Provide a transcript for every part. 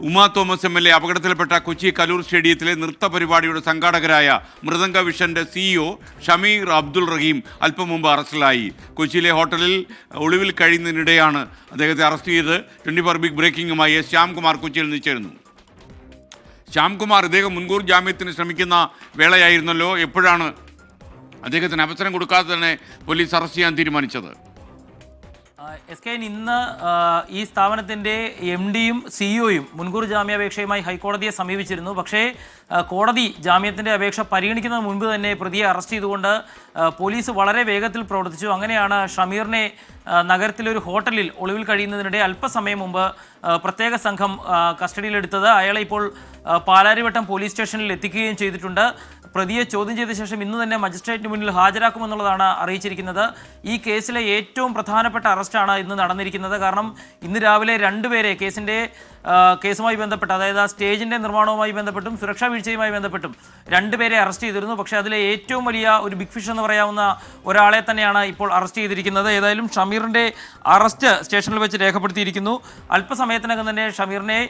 Uma Thomas M L A അപകടത്തിൽപ്പെട്ട കൊച്ചി കലൂർ സ്റ്റേഡിയത്തിലെ നൃത്ത പരിപാടിയുടെ സംഘാടകരായ മൃദംഗ വിഷന്റെ സിഇഒ ഷമീർ അബ്ദുൾ റഹീം അല്പം മുമ്പ് അറസ്റ്റിലായി. കൊച്ചിയിലെ ഹോട്ടലിൽ ഒളിവിൽ കഴിയുന്നതിനിടെയാണ് അദ്ദേഹത്തെ അറസ്റ്റ് ചെയ്ത്. 24 ബിഗ് ബ്രേക്കിംഗുമായി ശ്യാംകുമാർ കൊച്ചിയിൽ നിന്ന് ചേരുന്നു. ശ്യാംകുമാർ, ഇദ്ദേഹം മുൻകൂർ ജാമ്യത്തിന് ശ്രമിക്കുന്ന വേളയായിരുന്നല്ലോ. എപ്പോഴാണ് അദ്ദേഹത്തിന് അവസരം കൊടുക്കാതെ തന്നെ പോലീസ് അറസ്റ്റ് ചെയ്യാൻ തീരുമാനിച്ചത്? SK ഇന്ന് ഈ സ്ഥാപനത്തിൻ്റെ MDയും CEO-യും മുൻകൂർ ജാമ്യാപേക്ഷയുമായി ഹൈക്കോടതിയെ സമീപിച്ചിരുന്നു. പക്ഷേ കോടതി ജാമ്യത്തിൻ്റെ അപേക്ഷ പരിഗണിക്കുന്നതിന് മുൻപ് തന്നെ പ്രതിയെ അറസ്റ്റ് ചെയ്തുകൊണ്ട് പോലീസ് വളരെ വേഗത്തിൽ പ്രവർത്തിച്ചു. അങ്ങനെയാണ് ഷമീറിനെ നഗരത്തിലൊരു ഹോട്ടലിൽ ഒളിവിൽ കഴിയുന്നതിനിടെ അല്പസമയം മുമ്പ് പ്രത്യേക സംഘം കസ്റ്റഡിയിലെടുത്തത്. അയാളെ ഇപ്പോൾ പാലാരിവട്ടം പോലീസ് സ്റ്റേഷനിൽ എത്തിക്കുകയും ചെയ്തിട്ടുണ്ട്. പ്രതിയെ ചോദ്യം ചെയ്ത ശേഷം ഇന്ന് തന്നെ മജിസ്ട്രേറ്റിന് മുന്നിൽ ഹാജരാക്കുമെന്നുള്ളതാണ് അറിയിച്ചിരിക്കുന്നത്. ഈ കേസിലെ ഏറ്റവും പ്രധാനപ്പെട്ട അറസ്റ്റാണ് ഇന്ന് നടന്നിരിക്കുന്നത്. കാരണം ഇന്ന് രാവിലെ 2 പേരെ കേസുമായി ബന്ധപ്പെട്ട്, അതായത് ആ സ്റ്റേജിൻ്റെ നിർമ്മാണവുമായി ബന്ധപ്പെട്ടും സുരക്ഷാ വീഴ്ചയുമായി ബന്ധപ്പെട്ടും 2 പേരെ അറസ്റ്റ് ചെയ്തിരുന്നു. പക്ഷേ അതിലെ ഏറ്റവും വലിയ ഒരു ബിഗ് ഫിഷ് എന്ന് പറയാവുന്ന ഒരാളെ തന്നെയാണ് ഇപ്പോൾ അറസ്റ്റ് ചെയ്തിരിക്കുന്നത്. ഏതായാലും ഷമീറിൻ്റെ അറസ്റ്റ് സ്റ്റേഷനിൽ വെച്ച് രേഖപ്പെടുത്തിയിരിക്കുന്നു. അല്പസമയത്തിനകം തന്നെ ഷമീറിനെ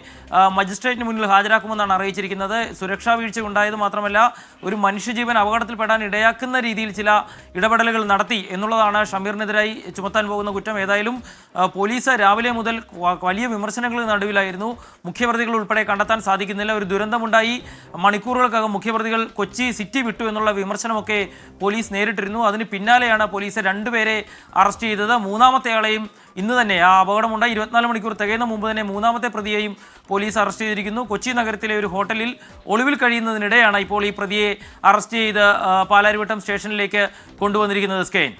മജിസ്ട്രേറ്റിന് മുന്നിൽ ഹാജരാക്കുമെന്നാണ് അറിയിച്ചിരിക്കുന്നത്. സുരക്ഷാ വീഴ്ച ഉണ്ടായത് മാത്രമല്ല, ഒരു മനുഷ്യജീവൻ അപകടത്തിൽപ്പെടാൻ ഇടയാക്കുന്ന രീതിയിൽ ചില ഇടപെടലുകൾ നടത്തി എന്നുള്ളതാണ് ഷമീറിനെതിരായി ചുമത്താൻ പോകുന്ന കുറ്റം. ഏതായാലും പോലീസ് രാവിലെ മുതൽ വലിയ വിമർശനങ്ങൾക്ക് നടുവിലായിരുന്നു. മുഖ്യപ്രതികൾ ഉൾപ്പെടെ കണ്ടെത്താൻ സാധിക്കുന്നില്ല. ഒരു ദുരന്തമുണ്ടായി, മണിക്കൂറുകൾക്കകം മുഖ്യപ്രതികൾ കൊച്ചി സിറ്റി വിട്ടു എന്നുള്ള വിമർശനമൊക്കെ പോലീസ് നേരിട്ടിരുന്നു. അതിന് പിന്നാലെയാണ് പോലീസ് 2 പേരെ അറസ്റ്റ് ചെയ്തത്. മൂന്നാമത്തെ ആളെയും ഇന്ന് തന്നെ, ആ അപകടമുണ്ടായി 24 മണിക്കൂർ തികയുന്ന മുമ്പ് തന്നെ മൂന്നാമത്തെ പ്രതിയെയും പോലീസ് അറസ്റ്റ് ചെയ്തിരിക്കുന്നു. കൊച്ചി നഗരത്തിലെ ഒരു ഹോട്ടലിൽ ഒളിവിൽ കഴിയുന്നതിനിടെയാണ് ഇപ്പോൾ ഈ പ്രതിയെ അറസ്റ്റ് ചെയ്ത് പാലാരിവട്ടം സ്റ്റേഷനിലേക്ക് കൊണ്ടുവന്നിരിക്കുന്നത്. സ്കെയിൻ.